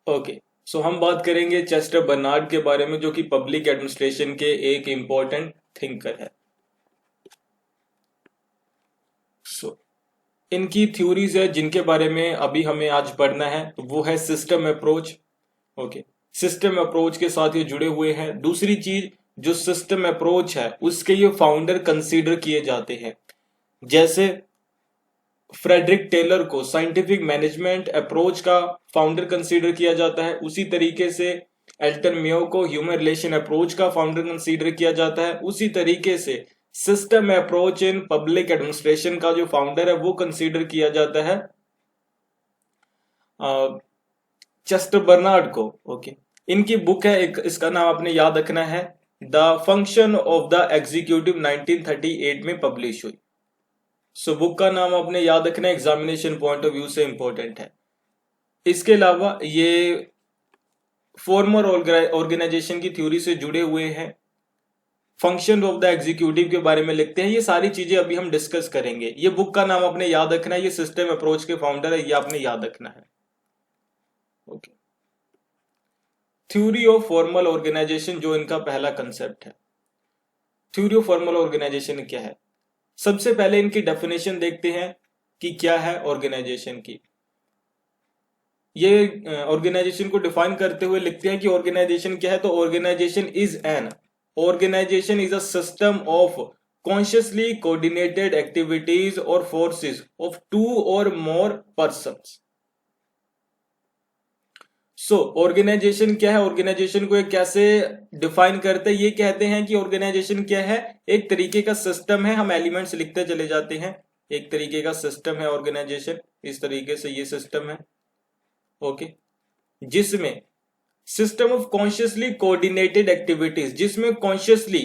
Okay, सो हम बात करेंगे चेस्टर बर्नार्ड के बारे में, जो कि पब्लिक एडमिनिस्ट्रेशन के एक इम्पोर्टेंट थिंकर है। सो इनकी थ्योरीज है जिनके बारे में अभी हमें आज पढ़ना है, तो वो है system approach. Okay, system approach के साथ ये जुड़े हुए हैं। दूसरी चीज, जो सिस्टम अप्रोच है उसके ये फाउंडर कंसीडर किए जाते हैं। जैसे फ्रेडरिक टेलर को साइंटिफिक मैनेजमेंट अप्रोच का फाउंडर कंसीडर किया जाता है, उसी तरीके से एल्टन मेयो को ह्यूमन रिलेशन अप्रोच का फाउंडर कंसीडर किया जाता है। उसी तरीके से system approach in public administration का जो फाउंडर है वो कंसीडर किया जाता है चेस्टर बर्नार्ड को। ओके, इनकी बुक है एक, इसका नाम आपने याद रखना है, the function of the executive, 1938 में पब्लिश हुई। सो बुक का नाम आपने याद रखना है, एग्जामिनेशन पॉइंट ऑफ व्यू से इंपॉर्टेंट है। इसके अलावा ये फॉर्मर ऑर्गेनाइजेशन की थ्योरी से जुड़े हुए हैं, फंक्शन ऑफ द एग्जीक्यूटिव के बारे में लिखते हैं। ये सारी चीजें अभी हम डिस्कस करेंगे। ये बुक का नाम आपने याद रखना है, ये सिस्टम अप्रोच के फाउंडर है, ये आपने याद रखना है। Okay, theory of formal organisation जो इनका पहला कंसेप्ट है। थ्योरी ऑफ फॉर्मल ऑर्गेनाइजेशन क्या है? सबसे पहले इनकी डेफिनेशन देखते हैं कि क्या है ऑर्गेनाइजेशन की। ये ऑर्गेनाइजेशन को डिफाइन करते हुए लिखते हैं कि ऑर्गेनाइजेशन क्या है। तो organisation is a system of consciously coordinated activities और forces of two or more persons. So organisation क्या है? ऑर्गेनाइजेशन को एक कैसे डिफाइन करते हैं? ये कहते हैं कि ऑर्गेनाइजेशन क्या है, एक तरीके का सिस्टम है। हम एलिमेंट्स लिखते चले जाते हैं, एक तरीके का सिस्टम है ऑर्गेनाइजेशन। इस तरीके से ये सिस्टम है। ओके, जिसमें system of consciously coordinated activities, जिसमें कॉन्शियसली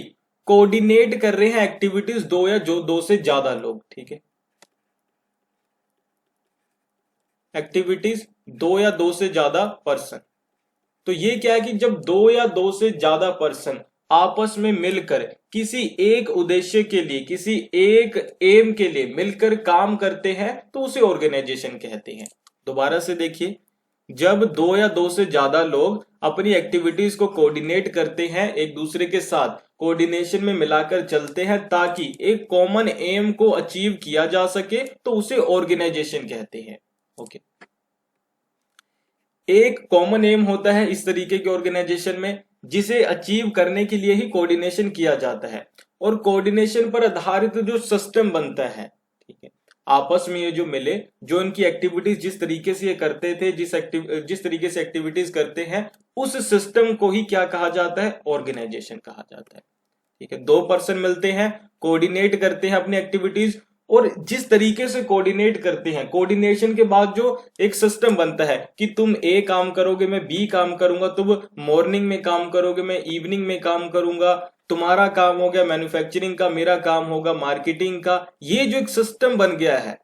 कोऑर्डिनेट कर रहे हैं एक्टिविटीज दो या जो दो से ज्यादा लोग। ठीक है, एक्टिविटीज दो या दो से ज्यादा पर्सन। तो ये क्या है कि जब दो या दो से ज्यादा पर्सन आपस में मिलकर किसी एक उद्देश्य के लिए, किसी एक एम के लिए मिलकर काम करते हैं, तो उसे ऑर्गेनाइजेशन कहते हैं। दोबारा से देखिए, जब दो या दो से ज्यादा लोग अपनी एक्टिविटीज को कोऑर्डिनेट करते हैं, एक दूसरे के साथ कोऑर्डिनेशन में मिलाकर चलते हैं ताकि एक कॉमन एम को अचीव किया जा सके, तो उसे ऑर्गेनाइजेशन कहते हैं। ओके, एक कॉमन एम होता है इस तरीके के ऑर्गेनाइजेशन में, जिसे अचीव करने के लिए ही कोऑर्डिनेशन किया जाता है। और कोऑर्डिनेशन पर आधारित जो सिस्टम बनता है, ठीक है, आपस में ये जो मिले, जो इनकी एक्टिविटीज जिस तरीके से ये करते थे, जिस तरीके से एक्टिविटीज करते हैं, उस सिस्टम को ही क्या कहा जाता है? ऑर्गेनाइजेशन कहा जाता है। ठीक है, दो पर्सन मिलते हैं, कोऑर्डिनेट करते हैं अपनी एक्टिविटीज, और जिस तरीके से कोऑर्डिनेट करते हैं, कोऑर्डिनेशन के बाद जो एक सिस्टम बनता है कि तुम ए काम करोगे, मैं बी काम करूंगा, तुम मॉर्निंग में काम करोगे, मैं इवनिंग में काम करूंगा, तुम्हारा काम हो गया मैन्युफैक्चरिंग का, मेरा काम होगा मार्केटिंग का। ये जो एक सिस्टम बन गया है,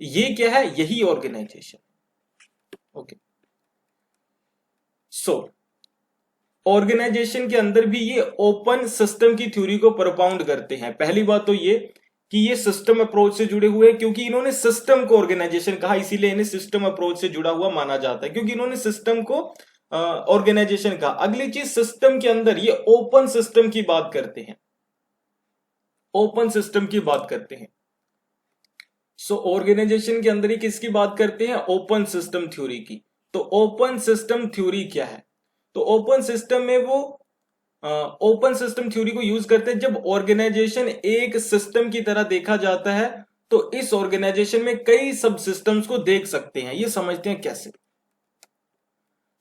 ये क्या है? यही ऑर्गेनाइजेशन। ओके, सो ऑर्गेनाइजेशन के अंदर भी ये ओपन सिस्टम की थ्योरी को प्रोपाउंड करते हैं। पहली बात तो ये कि ये सिस्टम अप्रोच से जुड़े हुए हैं, क्योंकि इन्होंने सिस्टम को ऑर्गेनाइजेशन कहा, इसीलिए इन्हें सिस्टम अप्रोच से जुड़ा हुआ माना जाता है, क्योंकि इन्होंने सिस्टम को ऑर्गेनाइजेशन कहा। अगली चीज, सिस्टम के अंदर ये ओपन सिस्टम की बात करते हैं, ओपन सिस्टम की बात करते हैं। सो ऑर्गेनाइजेशन के अंदर ही किसकी बात करते हैं? ओपन सिस्टम थ्योरी की। तो ओपन सिस्टम थ्योरी क्या है? तो ओपन सिस्टम में वो ओपन सिस्टम थ्योरी को यूज करते हैं जब ऑर्गेनाइजेशन एक सिस्टम की तरह देखा जाता है, तो इस ऑर्गेनाइजेशन में कई सब सिस्टम्स को देख सकते हैं। ये समझते हैं कैसे?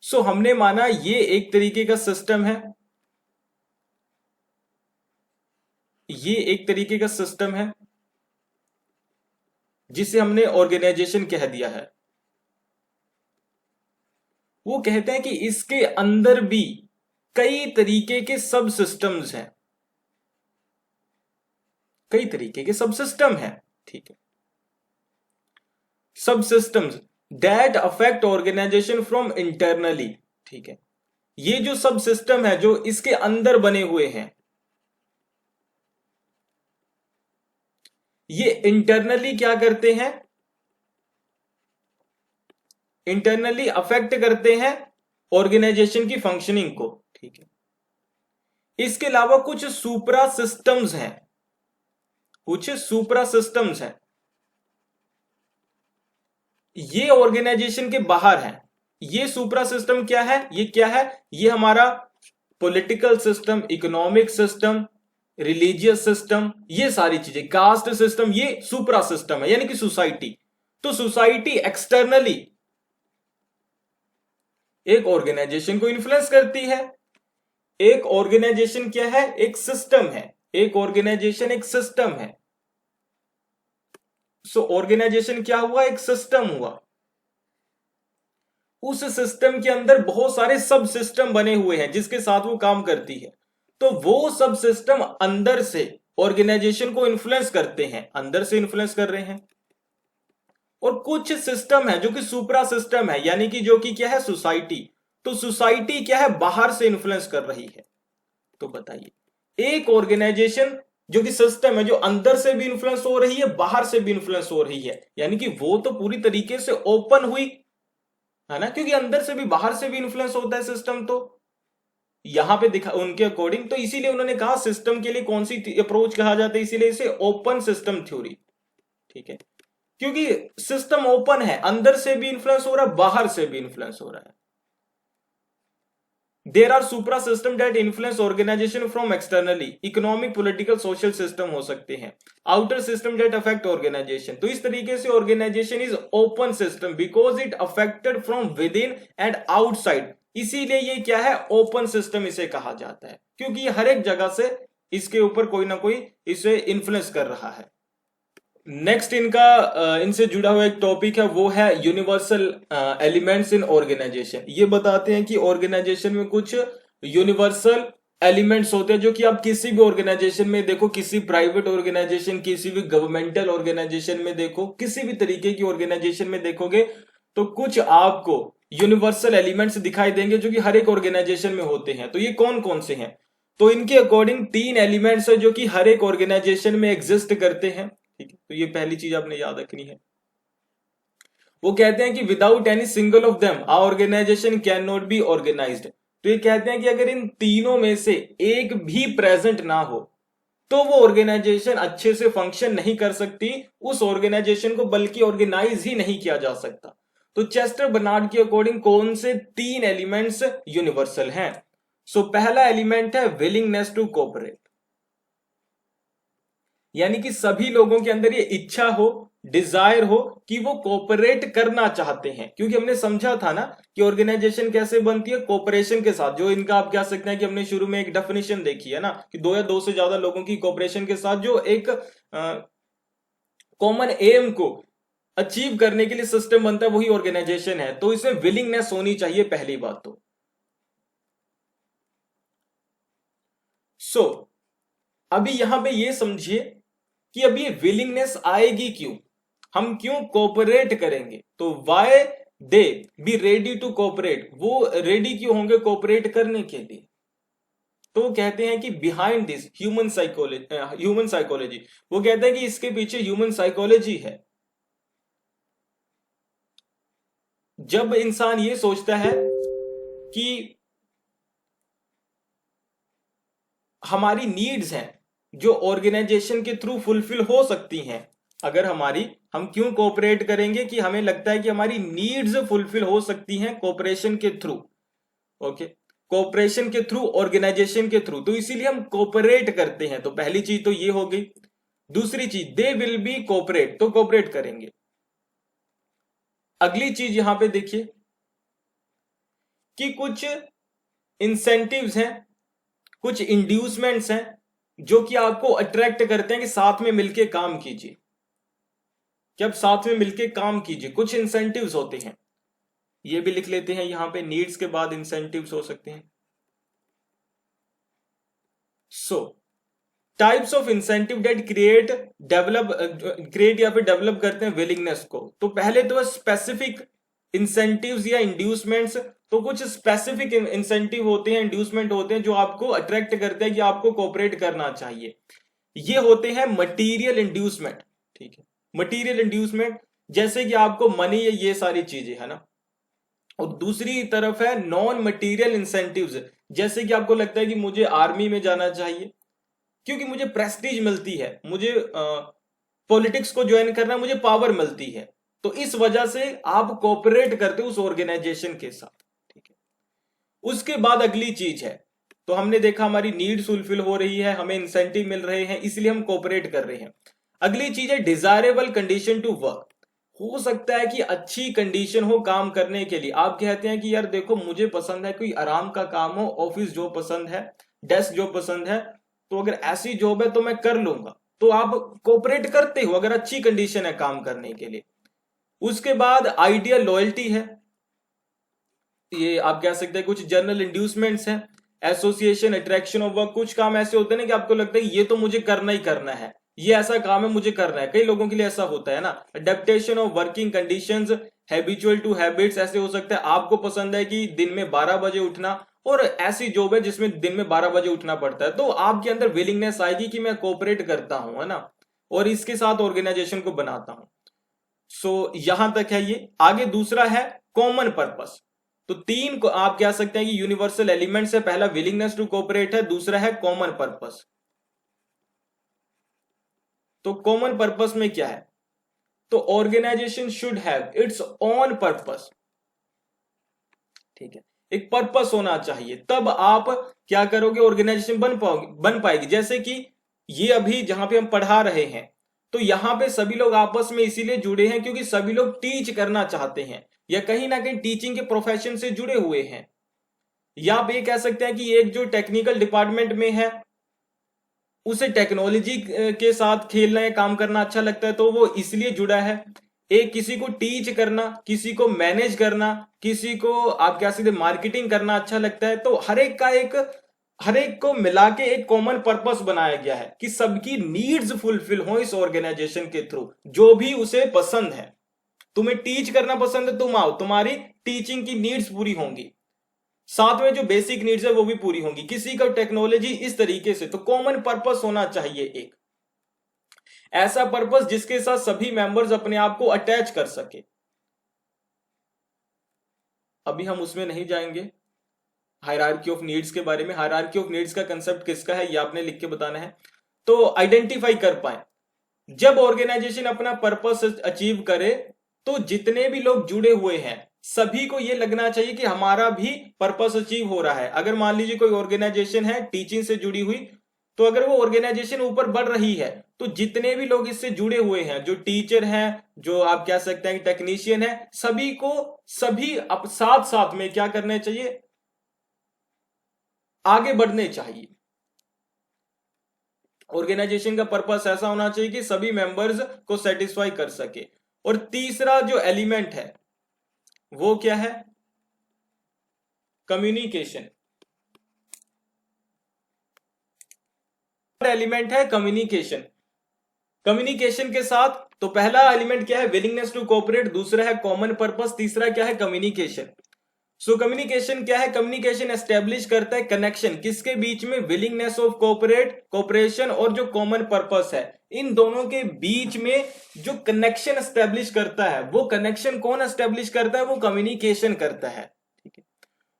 सो हमने माना ये एक तरीके का सिस्टम है, ये एक तरीके का सिस्टम है जिसे हमने ऑर्गेनाइजेशन कह दिया है। वो कहते हैं कि इसके अंदर भी कई तरीके के सब सिस्टम्स हैं, कई तरीके के सब सिस्टम हैं। ठीक है, sub systems that affect organisation from internally. ठीक है, ये जो सब सिस्टम है जो इसके अंदर बने हुए हैं, ये इंटरनली क्या करते हैं? इंटरनली अफेक्ट करते हैं ऑर्गेनाइजेशन की फंक्शनिंग को, ठीक है। इसके अलावा कुछ सुप्रा सिस्टम्स हैं, कुछ सुप्रा सिस्टम्स हैं, ये ऑर्गेनाइजेशन के बाहर हैं। ये सुप्रा सिस्टम क्या है, ये क्या है, ये हमारा political system, economic system, religious system, ये सारी चीजें, कास्ट सिस्टम, ये सुप्रा सिस्टम है, यानी कि सोसाइटी। तो सोसाइटी एक्सटर्नली एक ऑर्गेनाइजेशन को इन्फ्लुएंस करती है। एक ऑर्गेनाइजेशन क्या है, एक सिस्टम है, एक ऑर्गेनाइजेशन एक सिस्टम है। सो ऑर्गेनाइजेशन क्या हुआ, एक सिस्टम हुआ। उस सिस्टम के अंदर बहुत सारे सब सिस्टम बने हुए हैं जिसके साथ वो काम करती है। तो वो सब सिस्टम अंदर से ऑर्गेनाइजेशन को इन्फ्लुएंस करते हैं, अंदर से इन्फ्लुएंस कर रहे हैं। और कुछ सिस्टम है जो कि सुप्रा सिस्टम है, यानी कि जो कि क्या है, सोसाइटी। तो सोसाइटी क्या है, बाहर से इन्फ्लुएंस कर रही है। तो बताइए, एक ऑर्गेनाइजेशन जो कि सिस्टम है, जो अंदर से भी इन्फ्लुएंस हो रही है, बाहर से भी इन्फ्लुएंस हो रही है, यानी कि वो तो पूरी तरीके से ओपन हुई है ना, क्योंकि अंदर से भी बाहर से भी इन्फ्लुएंस होता है सिस्टम। तो यहां पे दिखा उनके अकॉर्डिंग, तो इसीलिए उन्होंने कहा सिस्टम के लिए कौन सी अप्रोच कहा जाता है, इसीलिए इसे ओपन सिस्टम थ्योरी, ठीक है। क्योंकि सिस्टम ओपन है, अंदर से भी इन्फ्लुएंस हो रहा है, बाहर से भी इन्फ्लुएंस हो रहा है। There are supra system that influence organisation from externally, economic, political, social system हो सकते हैं। Outer system that affect organisation, तो इस तरीके से organisation is open system because it affected from within and outside. इसीलिए ये क्या है, ओपन सिस्टम इसे कहा जाता है, क्योंकि ये हर एक जगह से इसके ऊपर कोई ना कोई इसे इन्फ्लुएंस कर रहा है। नेक्स्ट इनसे जुड़ा हुआ एक टॉपिक है, वो है यूनिवर्सल एलिमेंट्स इन ऑर्गेनाइजेशन। ये बताते हैं कि ऑर्गेनाइजेशन में कुछ यूनिवर्सल एलिमेंट्स होते हैं जो कि आप किसी भी ऑर्गेनाइजेशन में देखो, किसी प्राइवेट ऑर्गेनाइजेशन, किसी भी गवर्नमेंटल ऑर्गेनाइजेशन में देखो, किसी भी तरीके की ऑर्गेनाइजेशन में देखोगे तो कुछ आपको यूनिवर्सल एलिमेंट्स दिखाई देंगे जो कि हर एक ऑर्गेनाइजेशन में होते हैं। तो ये कौन कौन से हैं, तो इनके अकॉर्डिंग 3 एलिमेंट्स है जो कि हर एक ऑर्गेनाइजेशन में एग्जिस्ट करते हैं, ठीक है। तो ये पहली चीज आपने याद रखनी है। वो कहते हैं कि without any single of them a organisation can not be organised. तो ये कहते हैं कि अगर इन तीनों में से एक भी प्रेजेंट ना हो तो वो ऑर्गेनाइजेशन अच्छे से फंक्शन नहीं कर सकती, उस ऑर्गेनाइजेशन को बल्कि ऑर्गेनाइज ही नहीं किया जा सकता। तो चेस्टर बर्नार्ड के अकॉर्डिंग कौन से 3 एलिमेंट्स यूनिवर्सल हैं। सो पहला एलिमेंट है विलिंगनेस टू कोऑपरेट, यानी कि सभी लोगों के अंदर ये इच्छा हो, डिजायर हो कि वो कोऑपरेट करना चाहते हैं। क्योंकि हमने समझा था ना कि ऑर्गेनाइजेशन कैसे बनती है, कोऑपरेशन के साथ। जो इनका आप कह सकते हैं कि हमने शुरू में एक डेफिनेशन देखी है ना, कि 2 या 2 से ज्यादा लोगों की कोऑपरेशन के साथ जो एक कॉमन एम को अचीव करने के लिए सिस्टम बनता है, वही ऑर्गेनाइजेशन है। तो इसमें विलिंगनेस होनी चाहिए, पहली बात तो। अभी यहां पे ये समझिए कि अब ये विलिंगनेस आएगी क्यों, हम क्यों कोऑपरेट करेंगे। तो why they be ready to cooperate, वो रेडी क्यों होंगे कोऑपरेट करने के लिए। तो वो कहते हैं कि बिहाइंड दिस ह्यूमन साइकोलॉजी, वो कहते हैं कि इसके पीछे ह्यूमन साइकोलॉजी है। जब इंसान ये सोचता है कि हमारी नीड्स हैं जो ऑर्गेनाइजेशन के थ्रू फुलफिल हो सकती हैं, अगर हम क्यों कोऑपरेट करेंगे, कि हमें लगता है कि हमारी नीड्स फुलफिल हो सकती हैं कोऑपरेशन के थ्रू, ओके, कोऑपरेशन के थ्रू, ऑर्गेनाइजेशन के थ्रू। तो इसीलिए हम कोऑपरेट करते हैं। तो पहली चीज तो ये हो गई। दूसरी चीज, दे विल बी कोऑपरेट, तो कोऑपरेट करेंगे। अगली चीज यहां पे देखिए कि कुछ इंसेंटिव्स हैं, कुछ इंड्यूसमेंट्स हैं जो कि आपको अट्रैक्ट करते हैं कि साथ में मिलके काम कीजिए, कि अब साथ में मिलके काम कीजिए। कुछ इंसेंटिव्स होते हैं, ये भी लिख लेते हैं यहां पे, नीड्स के बाद इंसेंटिव्स हो सकते हैं। So types of incentive that create या फिर डेवलप करते हैं विलिंगनेस को। तो पहले तो स्पेसिफिक इंसेंटिव्स या इंड्यूसमेंट्स। तो कुछ स्पेसिफिक इंसेंटिव होते हैं, इंड्यूसमेंट होते हैं जो आपको अट्रैक्ट करते हैं कि आपको कोऑपरेट करना चाहिए। ये होते हैं मटीरियल इंड्यूसमेंट, ठीक है। मटीरियल इंड्यूसमेंट जैसे कि आपको मनी या ये सारी चीजें है ना, और दूसरी तरफ है नॉन मटेरियल इंसेंटिव्स, जैसे कि आपको लगता है कि मुझे आर्मी में जाना चाहिए क्योंकि मुझे प्रेस्टीज मिलती है, मुझे पॉलिटिक्स को ज्वाइन करना है, मुझे पावर मिलती है, तो इस वजह से आप कोऑपरेट करते हो उस ऑर्गेनाइजेशन के साथ। ठीक है, उसके बाद अगली चीज है, तो हमने देखा हमारी नीड्स फुलफिल हो रही है, हमें इंसेंटिव मिल रहे हैं, इसलिए हम कोऑपरेट कर रहे हैं। अगली चीज है डिजायरेबल कंडीशन टू वर्क। हो सकता है कि अच्छी कंडीशन हो काम करने के लिए, आप कहते हैं कि यार देखो मुझे पसंद है कोई आराम का काम हो, ऑफिस जॉब पसंद है, डेस्क जॉब पसंद है, तो अगर ऐसी जॉब है तो मैं कर लूंगा, तो आप कोऑपरेट करते हो अगर अच्छी कंडीशन है काम करने के लिए। उसके बाद आइडियल लॉयल्टी है, ये आप कह सकते हैं कुछ जर्नल इंड्यूसमेंट्स हैं, एसोसिएशन, अट्रैक्शन ऑफ वर्क। कुछ काम ऐसे होते हैं ना कि आपको लगता है ये तो मुझे करना ही करना है, ये ऐसा काम है मुझे करना है, कई लोगों के लिए ऐसा होता है ना। Adaptation of working conditions, habitual to habits, ऐसे हो सकता है आपको पसंद है कि दिन में 12 बजे उठना, और ऐसी जॉब है जिसमें दिन में 12 बजे उठना पड़ता है, तो आपके अंदर विलिंगनेस आएगी कि मैं कोऑपरेट करता हूं, है ना, और इसके साथ ऑर्गेनाइजेशन को बनाता हूं। सो यहां तक है ये। आगे दूसरा है कॉमन पर्पस। तो तीन को आप कह सकते हैं कि यूनिवर्सल एलिमेंट्स है, पहला विलिंगनेस टू कोऑपरेट है, दूसरा है कॉमन पर्पस। तो कॉमन पर्पस में क्या है, तो organisation should have its own purpose. ठीक है, एक पर्पस होना चाहिए, तब आप क्या करोगे, ऑर्गेनाइजेशन बन पाएगी। जैसे कि ये अभी जहां पे हम पढ़ा रहे हैं, तो यहां पे सभी लोग आपस में इसीलिए जुड़े हैं क्योंकि सभी लोग टीच करना चाहते हैं, या कहीं ना कहीं टीचिंग के प्रोफेशन से जुड़े हुए हैं। या आप ये कह सकते हैं कि एक जो टेक्निकल डिपार्टमेंट में है उसे टेक्नोलॉजी के साथ खेलना या काम करना अच्छा लगता है, तो वो इसलिए जुड़ा है। एक किसी को टीच करना, किसी को मैनेज करना, किसी को आप क्या सकते मार्केटिंग करना अच्छा लगता है, तो हर एक को मिला के एक कॉमन पर्पस बनाया गया है कि सबकी नीड्स फुलफिल हो इस ऑर्गेनाइजेशन के थ्रू, जो भी उसे पसंद है। तुम्हें टीच करना पसंद है, तुम आओ, तुम्हारी टीचिंग की नीड्स पूरी होंगी, साथ में जो बेसिक नीड्स है वो भी पूरी होंगी, किसी का टेक्नोलॉजी इस तरीके से। तो कॉमन पर्पस होना चाहिए एक ऐसा पर्पस जिसके साथ सभी मेंबर्स अपने आप को अटैच कर सके। अभी हम उसमें नहीं जाएंगे, हायरार्की ऑफ नीड्स के बारे में। हायरार्की ऑफ नीड्स का कंसेप्ट किसका है ये आपने लिख के बताना है। तो आइडेंटिफाई कर पाए, जब ऑर्गेनाइजेशन अपना पर्पस अचीव करे तो जितने भी लोग जुड़े हुए हैं सभी को यह लगना चाहिए कि हमारा भी पर्पस अचीव हो रहा है। अगर मान लीजिए कोई ऑर्गेनाइजेशन है टीचिंग से जुड़ी हुई, तो अगर वो ऑर्गेनाइजेशन ऊपर बढ़ रही है तो जितने भी लोग इससे जुड़े हुए हैं, जो टीचर हैं, जो आप कह सकते हैं टेक्नीशियन है, सभी को सभी अब साथ साथ में क्या करने चाहिए, आगे बढ़ने चाहिए। ऑर्गेनाइजेशन का पर्पस ऐसा होना चाहिए कि सभी मेंबर्स को सेटिस्फाई कर सके। और तीसरा जो एलिमेंट है वो क्या है, कम्युनिकेशन। एलिमेंट है कम्युनिकेशन। कम्युनिकेशन के साथ तो पहला एलिमेंट क्या है, विलिंगनेस टू कोऑपरेट, दूसरा है कॉमन पर्पस, तीसरा क्या है, कम्युनिकेशन। सो कम्युनिकेशन क्या है, कम्युनिकेशन एस्टेब्लिश करता है कनेक्शन किसके बीच में, विलिंगनेस ऑफ कोऑपरेशन और जो कॉमन पर्पस है, इन दोनों के बीच में जो कनेक्शन एस्टेब्लिश करता है, वो कनेक्शन कौन एस्टेब्लिश करता है, वो कम्युनिकेशन करता है। ठीक है,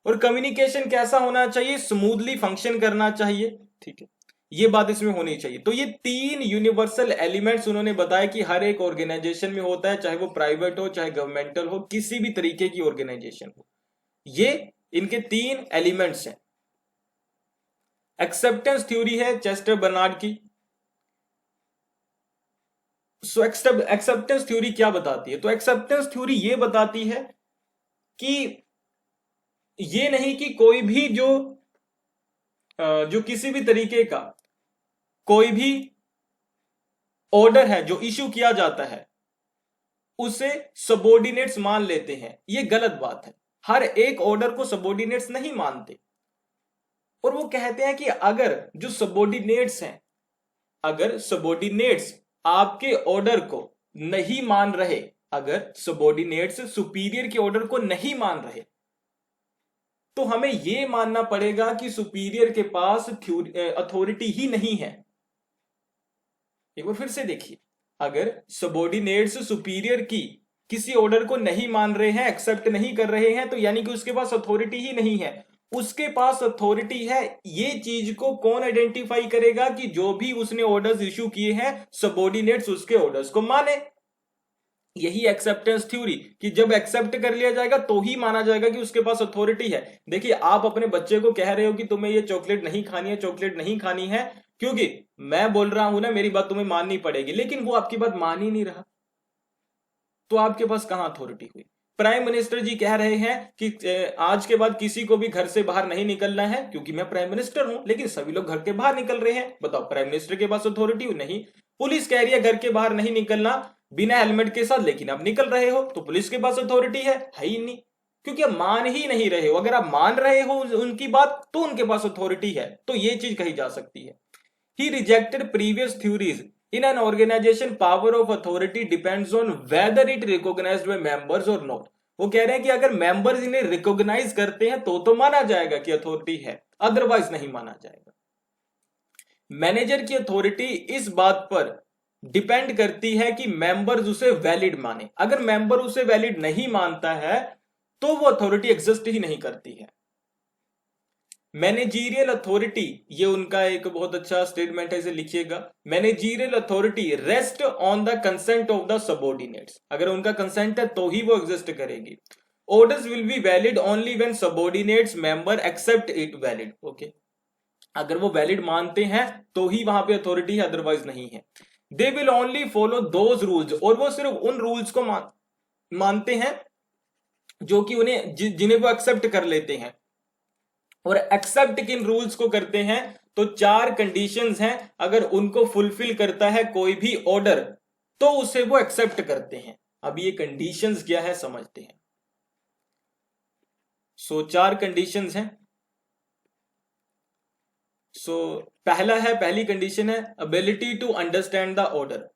और कम्युनिकेशन कैसा होना चाहिए, स्मूथली फंक्शन करना चाहिए। ठीक है, ये बात इसमें होनी चाहिए। तो ये तीन यूनिवर्सल एलिमेंट्स उन्होंने बताया कि हर एक ऑर्गेनाइजेशन में होता है, चाहे वो प्राइवेट हो चाहे गवर्नमेंटल हो, किसी भी तरीके की ऑर्गेनाइजेशन हो, ये इनके तीन एलिमेंट्स हैं। एक्सेप्टेंस थ्योरी है चेस्टर बर्नार्ड की। सो एक्सेप्टेंस थ्योरी क्या बताती है, तो एक्सेप्टेंस थ्योरी ये बताती है कि ये नहीं कि कोई भी जो किसी भी तरीके का कोई भी ऑर्डर है जो इश्यू किया जाता है उसे सबॉर्डिनेट्स मान लेते हैं, ये गलत बात है। हर एक ऑर्डर को सबॉर्डिनेट्स नहीं मानते, और वो कहते हैं कि अगर जो सबॉर्डिनेट्स हैं, अगर सबॉर्डिनेट्स आपके ऑर्डर को नहीं मान रहे, अगर सबॉर्डिनेट्स सुपीरियर के ऑर्डर को नहीं मान रहे, तो हमें यह मानना पड़ेगा कि सुपीरियर के पास अथॉरिटी ही नहीं है। एक बार फिर से देखिए, अगर सबॉर्डिनेट्स सुपीरियर की किसी ऑर्डर को नहीं मान रहे हैं, एक्सेप्ट नहीं कर रहे हैं, तो यानी कि उसके पास अथॉरिटी ही नहीं है। उसके पास अथॉरिटी है, ये चीज को कौन आइडेंटिफाई करेगा कि जो भी उसने ऑर्डर्स इश्यू किए हैं सबऑर्डिनेट्स उसके ऑर्डर्स को माने। यही एक्सेप्टेंस थ्योरी कि जब एक्सेप्ट कर लिया जाएगा तो ही माना जाएगा कि उसके पास अथॉरिटी है। देखिए, आप अपने बच्चे को कह रहे हो कि तुम्हें ये चॉकलेट नहीं खानी है, चॉकलेट नहीं खानी है, क्योंकि मैं बोल रहा हूं ना, मेरी बात तुम्हें माननी पड़ेगी, लेकिन वो आपकी बात मान ही नहीं रहा, तो आपके पास कहां अथॉरिटी हुई। प्राइम मिनिस्टर जी कह रहे हैं कि आज के बाद किसी को भी घर से बाहर नहीं निकलना है, क्योंकि मैं प्राइम मिनिस्टर हूं, लेकिन सभी लोग घर के बाहर निकल रहे हैं। बताओ, प्राइम मिनिस्टर के पास अथॉरिटी नहीं। पुलिस कह रही है घर के बाहर नहीं निकलना बिना हेलमेट के साथ, लेकिन आप निकल रहे हो, तो पुलिस के पास अथॉरिटी है ही नहीं, क्योंकि आप मान ही नहीं रहे हो। अगर आप मान रहे हो उनकी बात, तो उनके पास अथॉरिटी है, तो ये चीज कही जा सकती है। ही rejected previous theories in an organization power of authority depends on whether it recognized by members or not। वो कह रहे हैं कि अगर मेंबर्स इन्हें रिकॉग्नाइज करते हैं तो माना जाएगा कि अथॉरिटी है, अदरवाइज नहीं माना जाएगा। मैनेजर की अथॉरिटी इस बात पर डिपेंड करती है कि मेंबर्स उसे वैलिड माने। अगर मेंबर उसे वैलिड नहीं मानता है तो वो अथॉरिटी एग्जिस्ट ही नहीं करती है। मैनेजीरियल अथॉरिटी, ये उनका एक बहुत अच्छा स्टेटमेंट है, इसे लिखिएगा। Managerial authority rest on the consent of the subordinates. अगर उनका कंसेंट है तो ही वो एग्जिस्ट करेगी। Orders will be valid only when subordinates member accept it valid. Okay, अगर वो वैलिड मानते हैं तो ही वहां पे अथॉरिटी है, अदरवाइज नहीं है। They will only follow those rules, और वो सिर्फ उन रूल्स को मानते हैं जो कि उन्हें जिन्हें वो एक्सेप्ट कर लेते हैं। और एक्सेप्ट किन रूल्स को करते हैं, तो 4 कंडीशंस हैं, अगर उनको फुलफिल करता है कोई भी ऑर्डर तो उसे वो एक्सेप्ट करते हैं। अब ये कंडीशंस क्या है समझते हैं। 4 कंडीशंस हैं। पहली कंडीशन है ability to understand the order.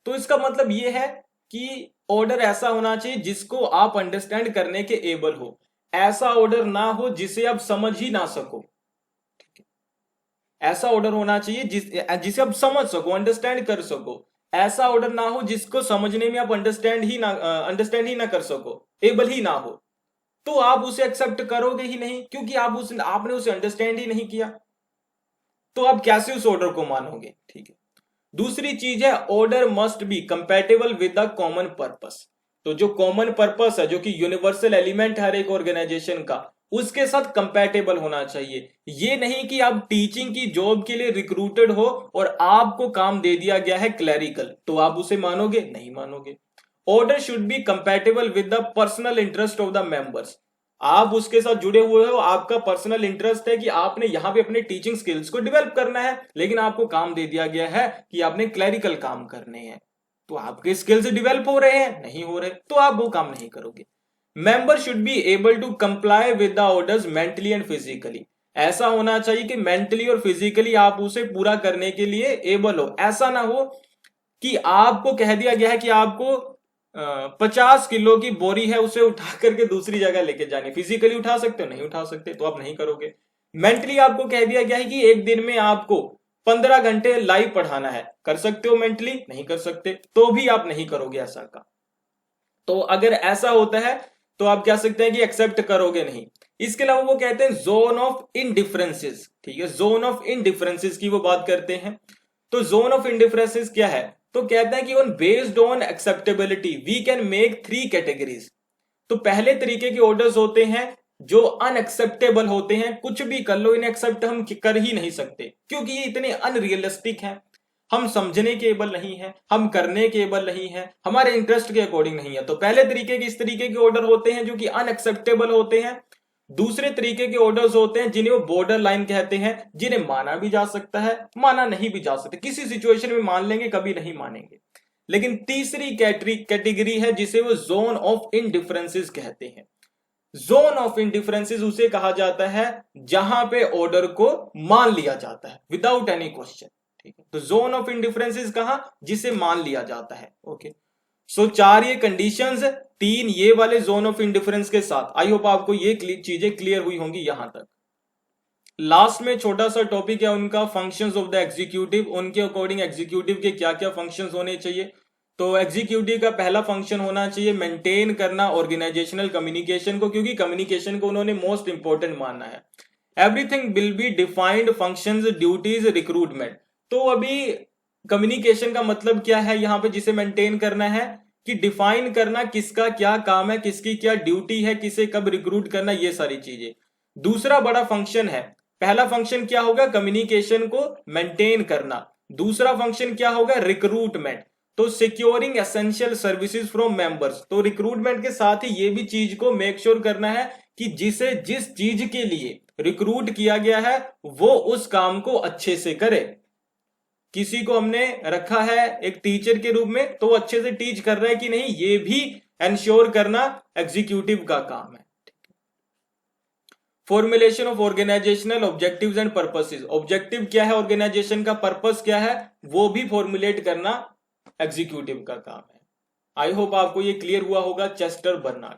तो इसका मतलब यह है कि ऑर्डर ऐसा होना चाहिए जिसको आप अंडरस्टैंड करने के एबल हो। ऐसा ऑर्डर ना हो जिसे आप समझ ही ना सको। ऐसा ऑर्डर होना चाहिए जिसे आप समझ सको, अंडरस्टैंड कर सको। ऐसा ऑर्डर ना हो जिसको समझने में आप अंडरस्टैंड ही ना कर सको, एबल ही ना हो, तो आप उसे एक्सेप्ट करोगे ही नहीं, क्योंकि आपने उसे अंडरस्टैंड ही नहीं किया, तो आप कैसे उस ऑर्डर को मानोगे। ठीक है। दूसरी चीज है order must be compatible with the common purpose. तो जो कॉमन पर्पस है, जो कि यूनिवर्सल एलिमेंट हर एक ऑर्गेनाइजेशन का, उसके साथ कंपैटिबल होना चाहिए। ये नहीं कि आप टीचिंग की जॉब के लिए रिक्रूटेड हो और आपको काम दे दिया गया है क्लैरिकल, तो आप उसे मानोगे? नहीं मानोगे। Order should be compatible with the personal interest of the members. आप उसके साथ जुड़े हुए हो, आपका पर्सनल इंटरेस्ट है कि आपने यहां पे अपने टीचिंग स्किल्स को डेवलप करना है, लेकिन आपको काम दे दिया गया है कि आपने क्लैरिकल काम करने हैं, तो आपके स्किल्स डेवलप हो रहे हैं? नहीं हो रहे, तो आप वो काम नहीं करोगे। Member should be able to comply with the orders mentally and physically. ऐसा होना चाहिए कि मेंटली और फिजिकली आप उसे पूरा करने के लिए एबल हो। ऐसा ना हो कि आपको कह दिया गया है कि आपको 50 किलो की बोरी है, उसे उठा करके दूसरी जगह लेके जानी। फिजिकली उठा सकते हो? नहीं उठा सकते, तो आप नहीं करोगे। मेंटली आपको कह दिया गया है कि एक दिन में आपको 15 घंटे लाइव पढ़ाना है, कर सकते हो? मेंटली नहीं कर सकते, तो भी आप नहीं करोगे ऐसा का। तो अगर ऐसा होता है तो आप कह सकते हैं कि एक्सेप्ट करोगे नहीं। इसके अलावा वो कहते हैं जोन ऑफ इनडिफरेंसेस। ठीक है, जोन ऑफ इनडिफरेंसेस की वो बात करते हैं। तो जोन ऑफ इनडिफरेंसेस क्या है, तो कहते हैं कि on based on acceptability we can make 3 categories. तो पहले तरीके के ऑर्डर्स होते हैं जो अनएक्सेप्टेबल होते हैं, कुछ भी कर लो, इन्हें एक्सेप्ट हम कर ही नहीं सकते, क्योंकि ये इतने अनरियलिस्टिक हैं, हम समझने के एबल नहीं है, हम करने के एबल नहीं है, हमारे इंटरेस्ट के अकॉर्डिंग नहीं है। तो पहले तरीके के इस तरीके के ऑर्डर होते हैं जो कि अनएक्सेप्टेबल होते हैं। दूसरे तरीके के ऑर्डर्स होते हैं जिन्हें वो बॉर्डर लाइन कहते हैं, जिन्हें माना भी जा सकता है, माना नहीं भी जा सकता, किसी सिचुएशन में मान लेंगे, कभी नहीं मानेंगे। लेकिन तीसरी कैटेगरी है जिसे वो जोन ऑफ इनडिफरेंसेस कहते हैं। जोन ऑफ इनडिफरेंसेस उसे कहा जाता है जहां पे ऑर्डर को मान लिया जाता है विदाउट एनी क्वेश्चन। ठीक है, तो जोन ऑफ इनडिफरेंसेस कहां, जिसे मान लिया जाता है। ओके, सो 4 ये कंडीशंस, 3 ये वाले जोन ऑफ इनडिफरेंस के साथ। आई होप आपको ये चीजें क्लियर हुई होंगी यहां तक। लास्ट में छोटा सा टॉपिक है उनका, फंक्शंस ऑफ द एग्जीक्यूटिव। उनके अकॉर्डिंग एग्जीक्यूटिव के क्या क्या फंक्शंस होने चाहिए। तो एग्जीक्यूटिव का पहला फंक्शन होना चाहिए मेंटेन करना ऑर्गेनाइजेशनल कम्युनिकेशन को, क्योंकि कम्युनिकेशन को उन्होंने मोस्ट इंपॉर्टेंट माना है। Everything will be defined functions duties recruitment. तो अभी कम्युनिकेशन का मतलब क्या है यहाँ पे, जिसे मेंटेन करना है कि डिफाइन करना किसका क्या काम है, किसकी क्या ड्यूटी है, किसे कब रिक्रूट करना, ये सारी चीजें। दूसरा बड़ा फंक्शन है, पहला फंक्शन क्या होगा, कम्युनिकेशन को मेंटेन करना। दूसरा फंक्शन क्या होगा, रिक्रूटमेंट। तो securing essential services from members, तो रिक्रूटमेंट के साथ ही ये भी चीज को मेक श्योर करना है कि जिसे जिस चीज के लिए रिक्रूट किया गया है वो उस काम को अच्छे से करे। किसी को हमने रखा है एक टीचर के रूप में, तो वो अच्छे से टीच कर रहा है कि नहीं, ये भी एंश्योर करना एग्जीक्यूटिव का काम है। Formulation of organisational objectives and purposes, objective क्या है ऑर्गेनाइजेशन का, पर्पस क्या है, वो भी फॉर्मुलेट करना एग्जीक्यूटिव का काम है। आई होप आपको ये क्लियर हुआ होगा चेस्टर बर्नार्ड।